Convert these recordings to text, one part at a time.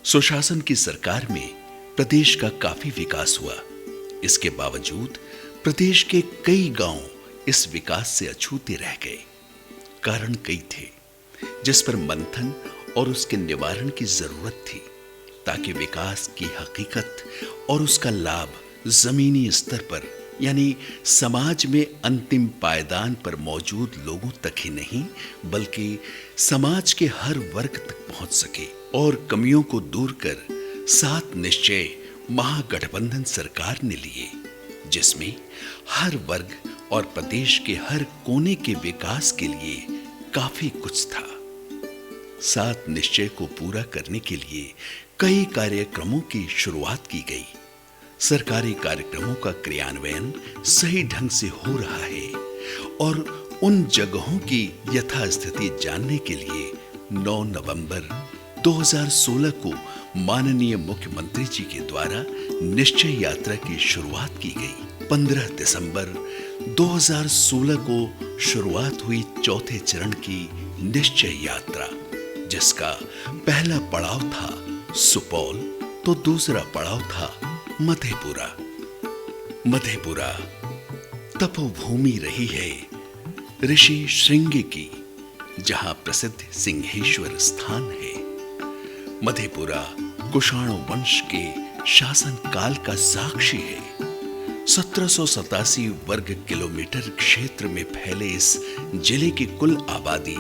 सुशासन की सरकार में प्रदेश का काफी विकास हुआ। इसके बावजूद प्रदेश के कई गांव इस विकास से अछूते रह गए। कारण कई थे जिस पर मंथन और उसके निवारण की जरूरत थी, ताकि विकास की हकीकत और उसका लाभ जमीनी स्तर पर यानी समाज में अंतिम पायदान पर मौजूद लोगों तक ही नहीं बल्कि समाज के हर वर्ग तक पहुंच सके। और कमियों को दूर कर 7 निश्चय महागठबंधन सरकार ने लिए, जिसमें हर वर्ग और प्रदेश के हर कोने के विकास के लिए काफी कुछ था। 7 निश्चय को पूरा करने के लिए कई कार्यक्रमों की शुरुआत की गई। सरकारी कार्यक्रमों का क्रियान्वयन सही ढंग से हो रहा है और उन जगहों की यथास्थिति जानने के लिए 9 नवंबर 2016 को माननीय मुख्यमंत्री जी के द्वारा निश्चय यात्रा की शुरुआत की गई। 15 दिसंबर 2016 को शुरुआत हुई चौथे चरण की निश्चय यात्रा, जिसका पहला पड़ाव था सुपौल तो दूसरा पड़ाव था मधेपुरा। मधेपुरा तपोभूमि रही है ऋषि श्रृंगी की, जहां प्रसिद्ध सिंहेश्वर स्थान है। मधेपुरा कुषाण वंश के शासन काल का साक्षी है। 1787 वर्ग किलोमीटर क्षेत्र में फैले इस जिले की कुल आबादी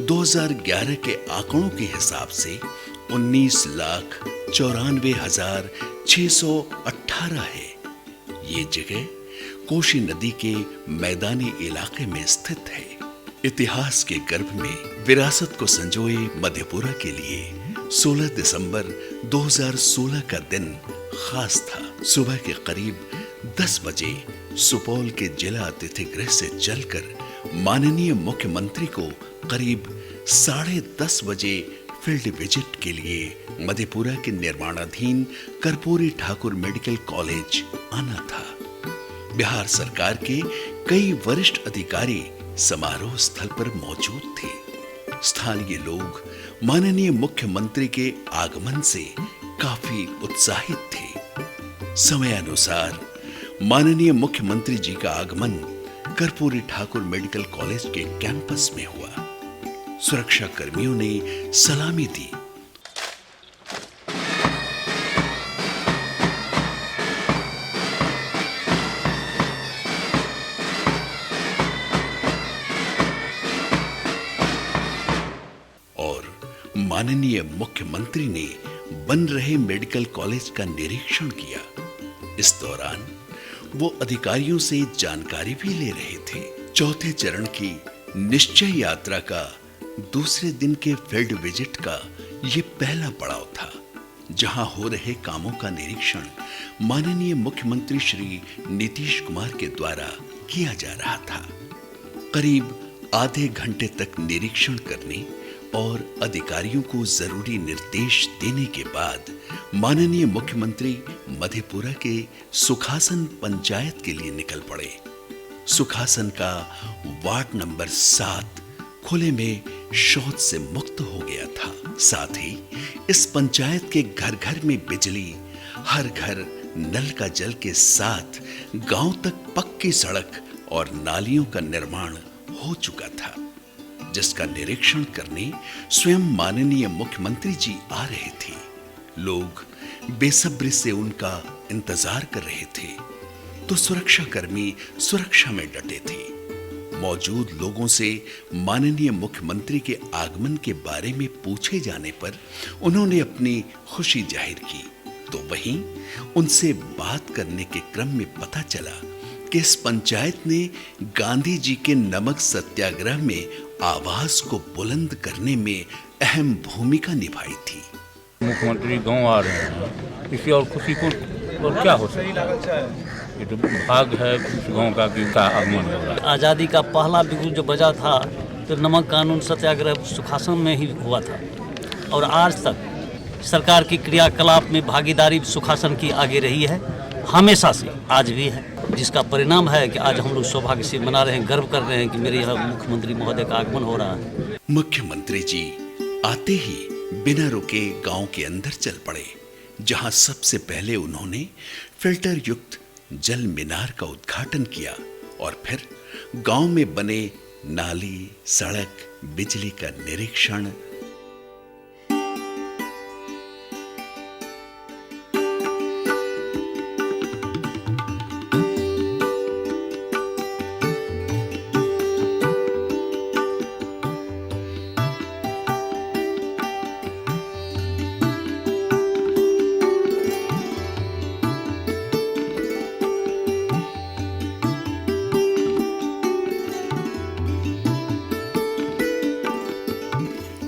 2011 के आंकड़ों के हिसाब से 19,94,618 है। ये जगह कोशी नदी के मैदानी इलाके में स्थित है। इतिहास के गर्भ में विरासत को संजोए मधेपुरा के लिए 16 दिसंबर 2016 का दिन खास था। सुबह के करीब 10 बजे सुपौल के जिला अतिथि गृह से चलकर माननीय मुख्यमंत्री को करीब 10:30 बजे फील्ड विजिट के लिए मधेपुरा के निर्माणाधीन कर्पूरी ठाकुर मेडिकल कॉलेज आना था। बिहार सरकार के कई वरिष्ठ अधिकारी समारोह स्थल पर मौजूद थे। स्थानीय लोग माननीय मुख्यमंत्री के आगमन से काफी उत्साहित थे। समयानुसार माननीय मुख्यमंत्री जी का आगमन कर्पूरी ठाकुर मेडिकल कॉलेज के कैंपस में हुआ। सुरक्षा कर्मियों ने सलामी दी। और माननीय मुख्यमंत्री ने बन रहे मेडिकल कॉलेज का निरीक्षण किया। इस दौरान वो अधिकारियों से जानकारी भी ले रहे थे। चौथे चरण की निश्चय यात्रा का दूसरे दिन के फील्ड विजिट का ये पहला पड़ाव था, जहां हो रहे कामों का निरीक्षण माननीय मुख्यमंत्री श्री नीतीश कुमार के द्वारा किया जा रहा था। करीब आधे घंटे तक निरीक्षण करने और अधिकारियों को जरूरी निर्देश देने के बाद माननीय मुख्यमंत्री मधेपुरा के सुखासन पंचायत के लिए निकल पड़े। सुखासन का वार्ड नंबर 7 खुले में शौच से मुक्त हो गया था। साथ ही इस पंचायत के घर घर में बिजली, हर घर नल का जल के साथ गांव तक पक्की सड़क और नालियों का निर्माण हो चुका था, जिसका निरीक्षण करने स्वयं माननीय मुख्यमंत्री जी आ रहे थे। लोग बेसब्री से उनका इंतजार कर रहे थे, तो सुरक्षा कर्मी सुरक्षा में डटे थे। मौजूद लोगों से माननीय मुख्यमंत्री के आगमन के बारे में पूछे जाने पर उन्होंने अपनी खुशी जाहिर की, तो वहीं उनसे बात करने के क्रम में पता चला कि इस पंचायत ने गांधी जी के नमक सत्याग्रह में आवाज को बुलंद करने में अहम भूमिका निभाई थी। मुख्यमंत्री गांव आ रहे हैं, इसी और खुशी को और क्या हो सकता है। ये तो भाग है उस गांव का कि उनका आगमन हो रहा है। आज़ादी का पहला बिगुल जो बजा था तो नमक कानून सत्याग्रह सुखासन में ही हुआ था, और आज तक सरकार की क्रियाकलाप में भागीदारी सुखासन की आगे रही है, हमेशा से, आज भी है, जिसका परिणाम है कि आज हम लोग सौभाग्य से मना रहे हैं, गर्व कर रहे हैं कि मेरे यहाँ मुख्यमंत्री महोदय का आगमन हो रहा है। मुख्यमंत्री जी आते ही बिना रुके गांव के अंदर चल पड़े, जहां सबसे पहले उन्होंने फिल्टर युक्त जल मीनार का उद्घाटन किया और फिर गांव में बने नाली, सड़क, बिजली का निरीक्षण।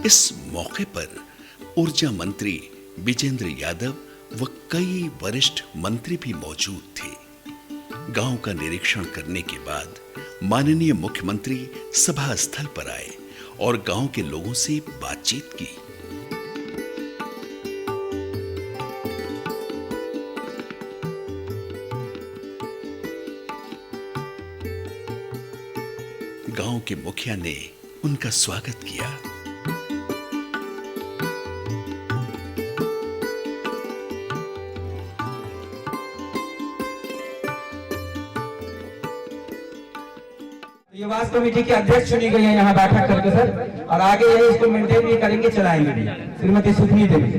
इस मौके पर ऊर्जा मंत्री विजेंद्र यादव व कई वरिष्ठ मंत्री भी मौजूद थे। गांव का निरीक्षण करने के बाद माननीय मुख्यमंत्री सभा स्थल पर आए और गांव के लोगों से बातचीत की। गांव के मुखिया ने उनका स्वागत किया। युवा कमेटी के अध्यक्ष चुनी गई है यहाँ बैठक करके सर, और आगे यही इसको मेंटेन भी करेंगे, चलाएंगे भी। श्रीमती सुखनी देवी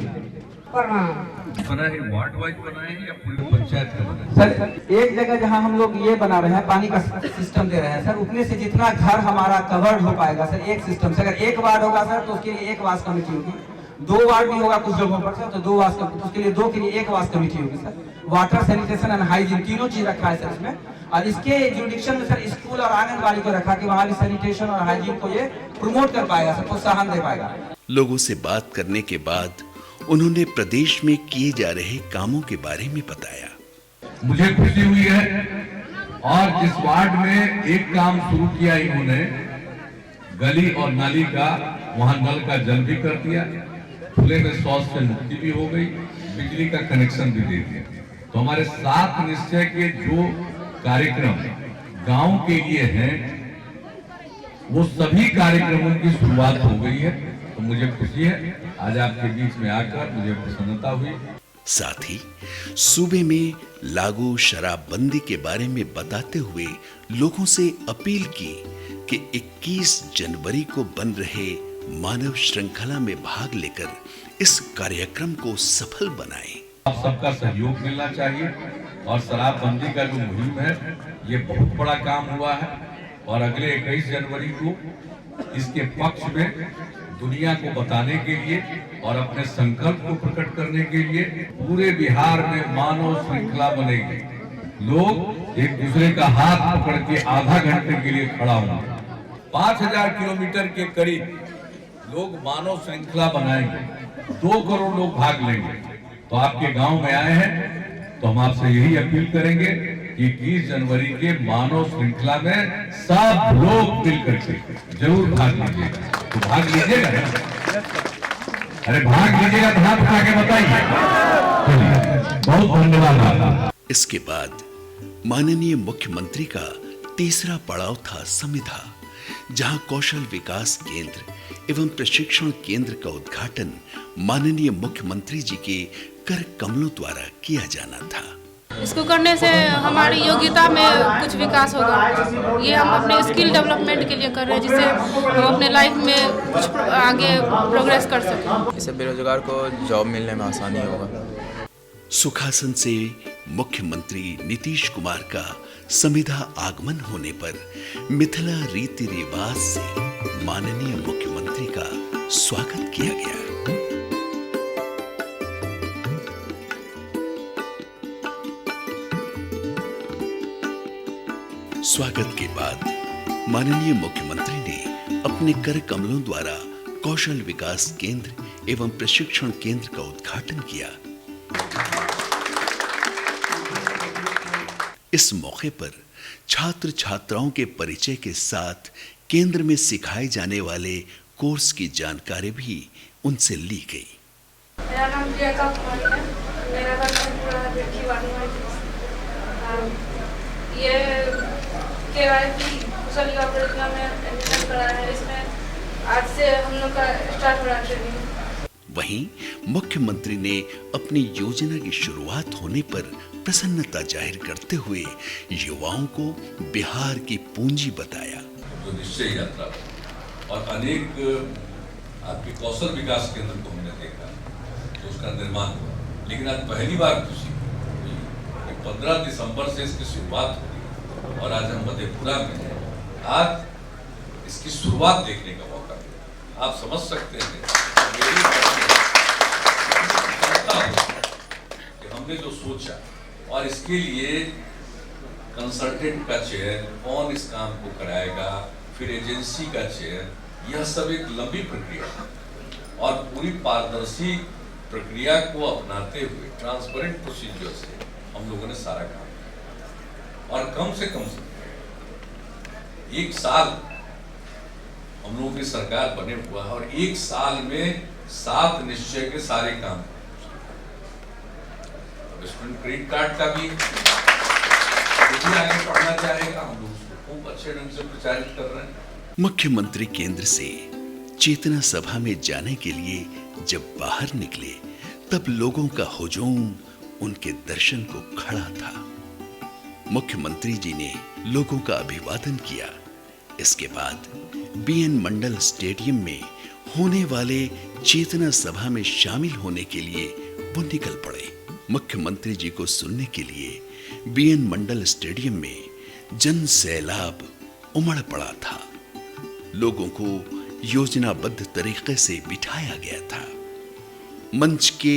बना है, वार्ड वाइज बनाए हैं या पूरी पंचायत का बना है? सर एक जगह जहाँ हम लोग ये बना रहे हैं, पानी का सिस्टम दे रहे हैं सर, उतने से जितना घर हमारा कवर्ड हो पाएगा सर, एक सिस्टम से। अगर एक वार्ड होगा सर तो उसके लिए एक वास कमेटी होगी, 2 वार्ड भी होगा कुछ जगहों पर सर तो 2 वास, उसके लिए 2 के लिए 1 वास कमेटी होगी sir. Water, sanitation and hygiene तीनों चीज रखा है सर इसमें। और इसके जुरिडिक्शन में सर स्कूल और आंगनबाड़ी को रखा कि वहाँ भी सैनिटेशन और हाइजीन को ये प्रमोट कर पाएगा सर, प्रोत्साहन दे पाएगा। लोगों से बात करने के बाद उन्होंने प्रदेश में किए जा रहे कामों के बारे में बताया। मुझे खुशी हुई है और जिस वार्ड में एक काम शुरू किया इन्होंने, गली और नाली का, वहां नल का जल भी कर दिया, खुले में शौच से मुक्ति भी हो गई, बिजली का कनेक्शन भी दे दिया। तो हमारे 7 निश्चय के जो कार्यक्रम गांव के लिए हैं, वो सभी कार्यक्रमों की शुरुआत हो गई है। तो मुझे खुशी है आज आपके बीच में आकर, मुझे प्रसन्नता हुई। साथ ही सूबे में लागू शराबबंदी के बारे में बताते हुए लोगों से अपील की कि 21 जनवरी को बन रहे मानव श्रृंखला में भाग लेकर इस कार्यक्रम को सफल बनाएं। आप सबका सहयोग मिलना चाहिए और शराबबंदी का जो मुहिम है, ये बहुत बड़ा काम हुआ है और अगले 21 जनवरी को इसके पक्ष में दुनिया को बताने के लिए और अपने संकल्प को प्रकट करने के लिए पूरे बिहार में मानव श्रृंखला बनेगी। लोग एक दूसरे का हाथ पकड़ के आधा घंटे के लिए खड़ा होंगे। 5000 किलोमीटर के करीब लोग मानव श्रृंखला बनाएंगे, 2 करोड़ लोग भाग लेंगे। तो आपके गांव में आए हैं तो हम आपसे यही अपील करेंगे कि 21 जनवरी के मानव श्रृंखला में सब लोग मिलकर के जरूर भाग लीजिएगा। तो भाग लीजिएगा ना? अरे भाग लीजिएगा तो हाथ उठा के बताइए। बहुत धन्यवाद। इसके बाद माननीय मुख्यमंत्री का तीसरा पड़ाव था समिधा, जहां कौशल विकास केंद्र एवं प्रशिक्षण केंद्र का उद्घाटन माननीय मुख्यमंत्री जी के कर कमलों द्वारा किया जाना था। इसको करने से हमारी योग्यता में कुछ विकास होगा। ये हम अपने स्किल डेवलपमेंट के लिए कर रहे हैं, जिससे हम अपने लाइफ में कुछ आगे प्रोग्रेस कर सकें। इससे बेरोजगार को जॉब मिलने में आसानी होगा। सुखासन से मुख्यमंत्री नीतीश कुमार का समिधा आगमन होने पर मिथिला रीति रिवाज से माननीय मुख्यमंत्री का स्वागत किया गया। स्वागत के बाद माननीय मुख्यमंत्री ने अपने कर कमलों द्वारा कौशल विकास केंद्र एवं प्रशिक्षण केंद्र का उद्घाटन किया। इस मौके पर छात्र छात्राओं के परिचय के साथ केंद्र में सिखाए जाने वाले कोर्स की जानकारी भी उनसे ली गई। मेरा नाम प्रियंका कुमारी है। मेरा ये केवाईसी कुशल युवा परियोजना में एडमिशन कराया है। इसमें आज से हम लोग का स्टार्ट हो रहा है ट्रेनिंग। वहीं मुख्यमंत्री ने अपनी योजना की शुरुआत होने पर प्रसन्नता जाहिर करते हुए युवाओं को बिहार की पूंजी बताया। जो निश्चय यात्रा और अनेक आपके कौशल विकास केंद्र को हमने देखा तो उसका निर्माण हुआ, लेकिन आज पहली बार खुशी हुई कि 15 दिसंबर से इसकी शुरुआत हुई और आज हम मधेपुरा में हैं। आज इसकी शुरुआत देखने का मौका मिला। आप समझ सकते हैं कि हमने जो सोचा और इसके लिए कंसल्टेंट का चयन, कौन इस काम को कराएगा, फिर एजेंसी का चयन, यह सब एक लंबी प्रक्रिया है और पूरी पारदर्शी प्रक्रिया को अपनाते हुए ट्रांसपेरेंट प्रोसीजर से हम लोगों ने सारा काम किया और कम से कम 1 साल हम लोगों की सरकार बने हुआ है और 1 साल में 7 निश्चय के सारे काम। स्टूडेंट क्रेडिट कार्ड का भी आगे पढ़ना चाहेगा, हम लोग उसको खूब अच्छे ढंग से प्रचारित कर रहे हैं। मुख्यमंत्री केंद्र से चेतना सभा में जाने के लिए जब बाहर निकले तब लोगों का हुजूम उनके दर्शन को खड़ा था। मुख्यमंत्री जी ने लोगों का अभिवादन किया। इसके बाद बीएन मंडल स्टेडियम में होने वाले चेतना सभा में शामिल होने के लिए वो निकल पड़े। मुख्यमंत्री जी को सुनने के लिए बीएन मंडल स्टेडियम में जन सैलाब उमड़ पड़ा था। लोगों को योजनाबद्ध तरीके से बिठाया गया था। मंच के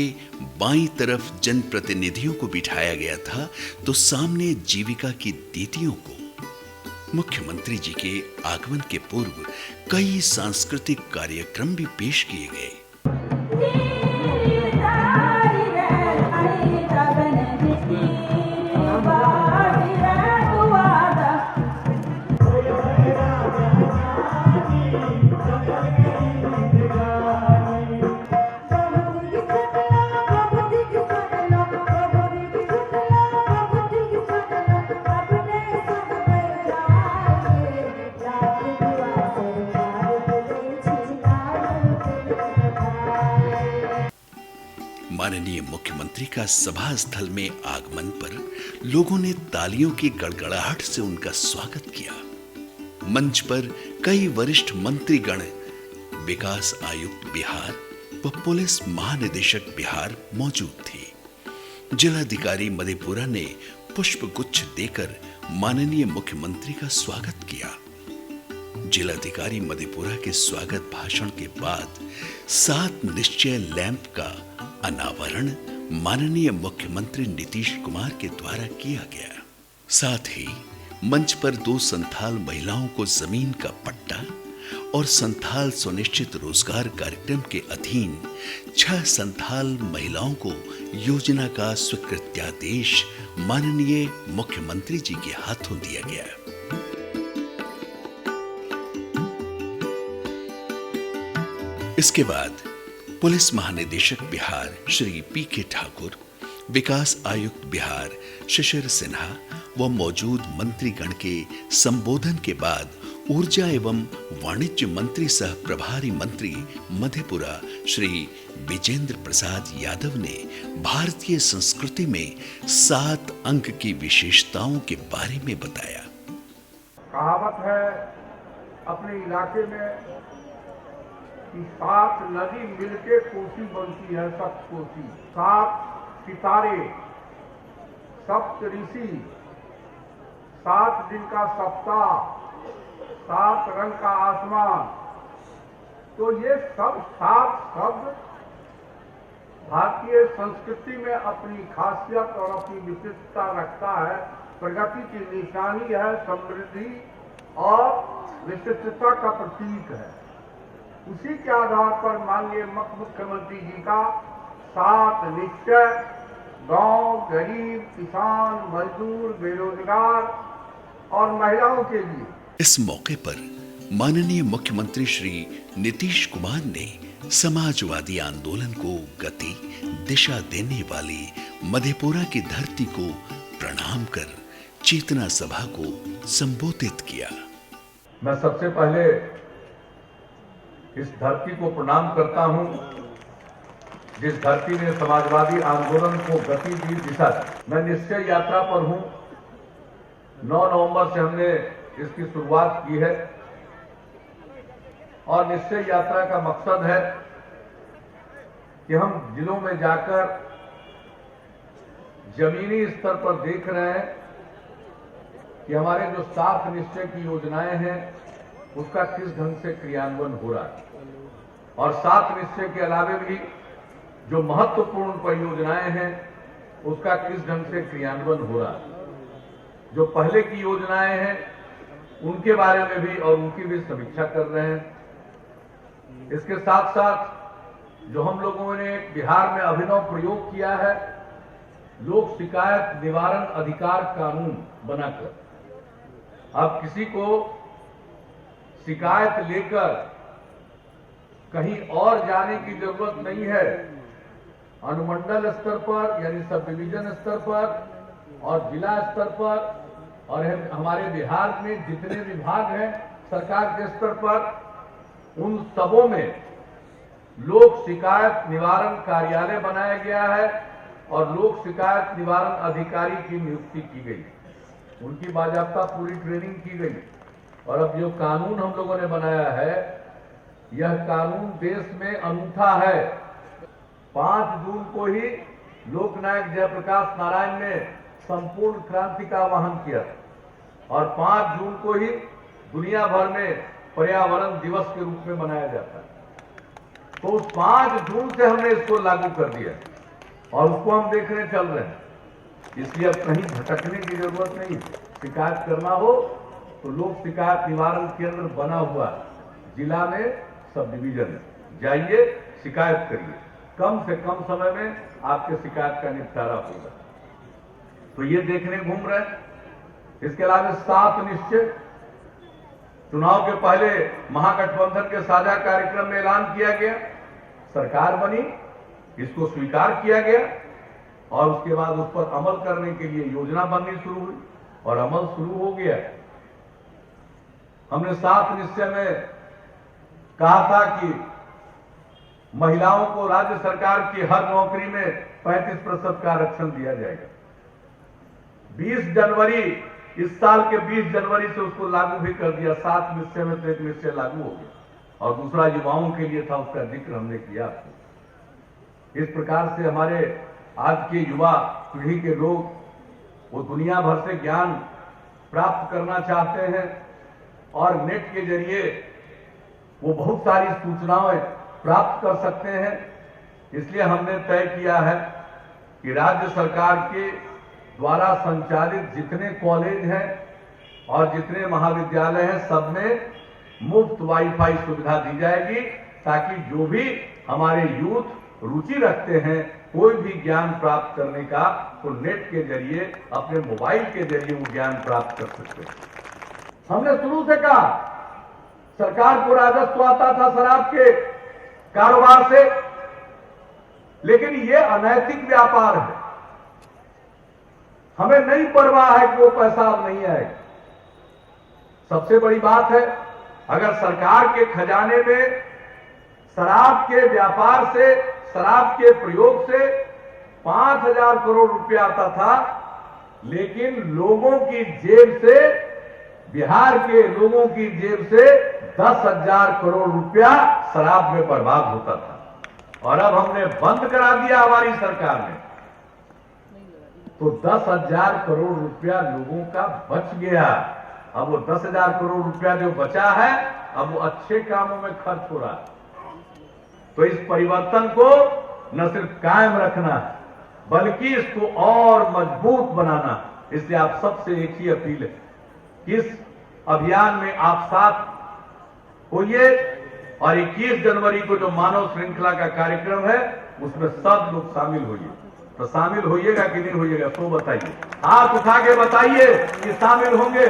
बाईं तरफ जनप्रतिनिधियों को बिठाया गया था तो सामने जीविका की दीदियों को। मुख्यमंत्री जी के आगमन के पूर्व कई सांस्कृतिक कार्यक्रम भी पेश किए गए। माननीय मुख्यमंत्री का सभा स्थल में आगमन पर लोगों ने तालियों की गड़गड़ाहट से उनका स्वागत किया। मंच पर कई वरिष्ठ मंत्रीगण, विकास आयुक्त बिहार व पुलिस महानिदेशक बिहार मौजूद थे। जिलाधिकारी मधेपुरा ने पुष्प गुच्छ देकर माननीय मुख्यमंत्री का स्वागत किया। जिलाधिकारी मधेपुरा के स्वागत भाषण के बाद 7 निश्चय लैंप का अनावरण माननीय मुख्यमंत्री नीतीश कुमार के द्वारा किया गया। साथ ही मंच पर 2 संथाल महिलाओं को जमीन का पट्टा और संथाल सुनिश्चित रोजगार कार्यक्रम के अधीन 6 संथाल महिलाओं को योजना का स्वीकृत्यादेश माननीय मुख्यमंत्री जी के हाथों दिया गया। इसके बाद पुलिस महानिदेशक बिहार श्री पी.के. ठाकुर, विकास आयुक्त बिहार शिशिर सिन्हा व मौजूद मंत्रीगण के संबोधन के बाद ऊर्जा एवं वाणिज्य मंत्री सह प्रभारी मंत्री मधेपुरा श्री विजेंद्र प्रसाद यादव ने भारतीय संस्कृति में 7 अंक की विशेषताओं के बारे में बताया। कहावत है अपने इलाके में कि 7 नदी मिलके कोसी बनती है, सप्त कोसी। 7 सितारे, सप्त ऋषि, 7 दिन का सप्ताह, 7 रंग का आसमान। तो ये सब 7 शब्द भारतीय संस्कृति में अपनी खासियत और अपनी विशिष्टता रखता है। प्रगति की निशानी है, समृद्धि और विशिष्टता का प्रतीक है। उसी के आधार पर माननीय मुख्यमंत्री जी का 7 निश्चय गांव, गरीब, किसान, मजदूर, बेरोजगार और महिलाओं के लिए। इस मौके पर माननीय मुख्यमंत्री श्री नीतीश कुमार ने समाजवादी आंदोलन को गति, दिशा देने वाली मधेपुरा की धरती को प्रणाम कर चेतना सभा को संबोधित किया। मैं सबसे पहले इस धरती को प्रणाम करता हूं जिस धरती ने समाजवादी आंदोलन को गति दी दिशा, मैं निश्चय यात्रा पर हूं। 9 नवंबर से हमने इसकी शुरुआत की है और निश्चय यात्रा का मकसद है कि हम जिलों में जाकर जमीनी स्तर पर देख रहे हैं कि हमारे जो 7 निश्चय की योजनाएं हैं उसका किस ढंग से क्रियान्वयन हो रहा है, और 7 निश्चय के अलावे भी जो महत्वपूर्ण परियोजनाएं हैं उसका किस ढंग से क्रियान्वयन हो रहा है। जो पहले की योजनाएं हैं उनके बारे में भी और उनकी भी समीक्षा कर रहे हैं। इसके साथ साथ जो हम लोगों ने बिहार में अभिनव प्रयोग किया है, लोक शिकायत निवारण अधिकार कानून बनाकर, अब किसी को शिकायत लेकर कहीं और जाने की जरूरत नहीं है। अनुमंडल स्तर पर यानी सब डिवीजन स्तर पर और जिला स्तर पर और हमारे बिहार में जितने विभाग हैं सरकार के स्तर पर, उन सबों में लोक शिकायत निवारण कार्यालय बनाया गया है और लोक शिकायत निवारण अधिकारी की नियुक्ति की गई। उनकी बाजाबता पूरी ट्रेनिंग की गई और अब जो कानून हम लोगों ने बनाया है, यह कानून देश में अनूठा है। 5 जून को ही लोकनायक जयप्रकाश नारायण ने संपूर्ण क्रांति का आह्वान किया और 5 जून को ही दुनिया भर में पर्यावरण दिवस के रूप में मनाया जाता है। तो उस 5 जून से हमने इसको लागू कर दिया और उसको हम देखने चल रहे हैं। इसलिए अब कहीं भटकने की जरूरत नहीं। शिकायत करना हो तो लोक शिकायत निवारण केंद्र बना हुआ जिला में, सब डिवीजन में जाइए, शिकायत करिए, कम से कम समय में आपके शिकायत का निपटारा होगा। तो ये देखने घूम रहे हैं। इसके अलावा 7 निश्चय चुनाव के पहले महागठबंधन के साझा कार्यक्रम में ऐलान किया गया, सरकार बनी, इसको स्वीकार किया गया और उसके बाद उस पर अमल करने के लिए योजना बननी शुरू हुई और अमल शुरू हो गया। हमने 7 निश्चय में कहा था कि महिलाओं को राज्य सरकार की हर नौकरी में 35% का आरक्षण दिया जाएगा। 20 जनवरी, इस साल के 20 जनवरी से उसको लागू भी कर दिया। 7 निश्चय में तो एक निश्चय लागू हो गया और दूसरा युवाओं के लिए था, उसका जिक्र हमने किया। इस प्रकार से हमारे आज के युवा पीढ़ी के लोग वो दुनिया भर से ज्ञान प्राप्त करना चाहते हैं और नेट के जरिए वो बहुत सारी सूचनाएं प्राप्त कर सकते हैं। इसलिए हमने तय किया है कि राज्य सरकार के द्वारा संचालित जितने कॉलेज हैं और जितने महाविद्यालय हैं, सब में मुफ्त वाईफाई सुविधा दी जाएगी ताकि जो भी हमारे यूथ रुचि रखते हैं कोई भी ज्ञान प्राप्त करने का, तो नेट के जरिए, अपने मोबाइल के जरिए वो ज्ञान प्राप्त कर सकते हैं। हमने शुरू से कहा सरकार को राजस्व आता था शराब के कारोबार से, लेकिन ये अनैतिक व्यापार है। हमें नहीं परवाह है कि वो पैसा अब नहीं आएगा। सबसे बड़ी बात है, अगर सरकार के खजाने में शराब के व्यापार से, शराब के प्रयोग से 5,000 करोड़ रुपया आता था, लेकिन लोगों की जेब से, बिहार के लोगों की जेब से 10,000 करोड़ रुपया शराब में बर्बाद होता था और अब हमने बंद करा दिया हमारी सरकार ने, तो 10,000 करोड़ रुपया लोगों का बच गया। अब वो 10,000 करोड़ रुपया जो बचा है, अब वो अच्छे कामों में खर्च हो रहा है। तो इस परिवर्तन को न सिर्फ कायम रखना है, बल्कि इसको और मजबूत बनाना। इसलिए आप सबसे एक ही अपील है कि इस अभियान में आप साथ होइए और 21 जनवरी को जो मानव श्रृंखला का कार्यक्रम है उसमें सब लोग शामिल होइए। तो शामिल होइएगा कि नहीं होइएगा, तो बताइए, हाथ उठा के बताइए कि शामिल होंगे।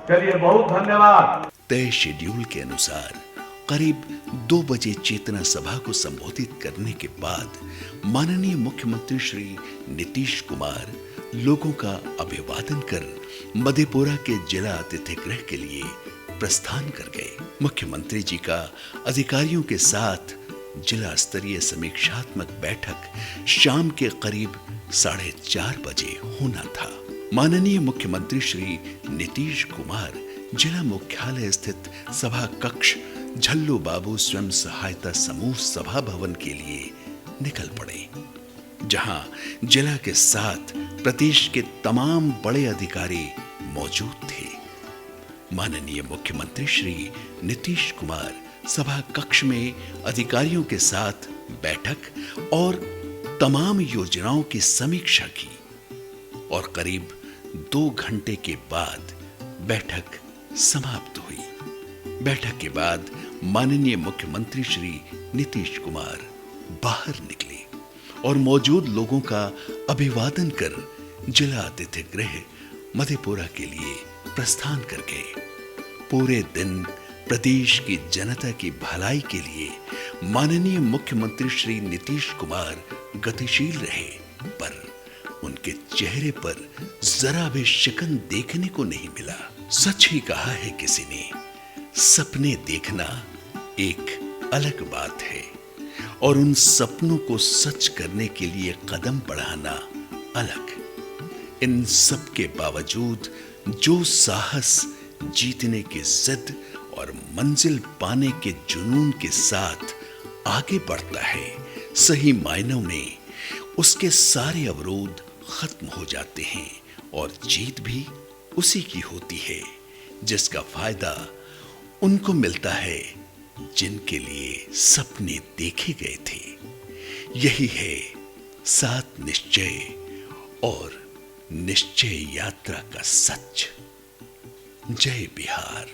चलिए, बहुत धन्यवाद। तय शेड्यूल के अनुसार करीब 2 बजे चेतना सभा को संबोधित करने के बाद माननीय मुख्यमंत्री श्री नीतीश कुमार लोगों का अभिवादन कर मधेपुरा के जिला अतिथि गृह के लिए प्रस्थान कर गए। मुख्यमंत्री जी का अधिकारियों के साथ जिला स्तरीय समीक्षात्मक बैठक शाम के करीब 4:30 बजे होना था। माननीय मुख्यमंत्री श्री नीतीश कुमार जिला मुख्यालय स्थित सभा कक्ष झल्लू बाबू स्वयं सहायता समूह सभा भवन के लिए निकल पड़े, जहां जिला के साथ प्रदेश के तमाम बड़े अधिकारी मौजूद थे। माननीय मुख्यमंत्री श्री नीतीश कुमार सभा कक्ष में अधिकारियों के साथ बैठक और तमाम योजनाओं की समीक्षा की और करीब 2 घंटे के बाद बैठक समाप्त हुई। बैठक के बाद माननीय मुख्यमंत्री श्री नीतीश कुमार बाहर निकले और मौजूद लोगों का अभिवादन कर जिला अतिथि गृह मधेपुरा के लिए प्रस्थान कर गए। पूरे दिन प्रदेश की जनता की भलाई के लिए माननीय मुख्यमंत्री श्री नीतीश कुमार गतिशील रहे, पर उनके चेहरे पर जरा भी शिकन देखने को नहीं मिला। सच ही कहा है किसी ने, सपने देखना एक अलग बात है और उन सपनों को सच करने के लिए कदम बढ़ाना अलग। इन सब के बावजूद जो साहस जीतने की जिद और मंजिल पाने के जुनून के साथ आगे बढ़ता है, सही मायनों में उसके सारे अवरोध खत्म हो जाते हैं और जीत भी उसी की होती है जिसका फायदा उनको मिलता है जिनके लिए सपने देखे गए थे। यही है 7 निश्चय और निश्चय यात्रा का सच। जय बिहार।